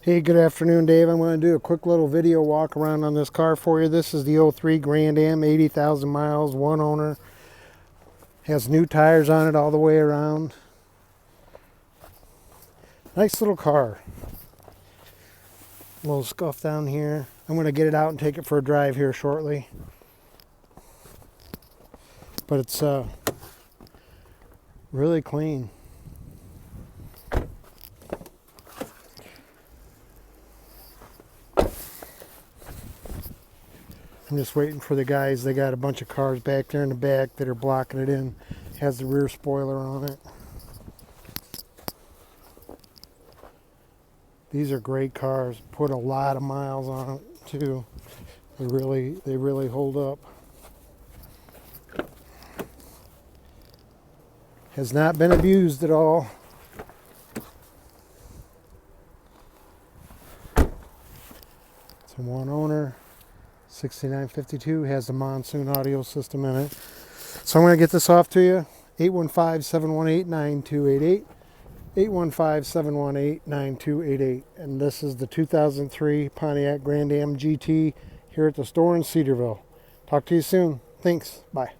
Hey, good afternoon, Dave. I'm going to do a quick little video walk around on this car for you. This is the '03 Grand Am, 80,000 miles, one owner. Has new tires on it all the way around. Nice little car. A little scuff down here. I'm going to get it out and take it for a drive here shortly. But it's really clean. I'm just waiting for the guys. They got a bunch of cars back there in the back that are blocking it in. Has the rear spoiler on it. These are great cars. Put a lot of miles on it too. They really hold up. Has not been abused at all. It's a one owner. 6952 has the monsoon audio system in it. So I'm going to get this off to you. 815-718-9288. 815-718-9288. And this is the 2003 Pontiac Grand Am GT here at the store in Cedarville. Talk to you soon. Thanks. Bye.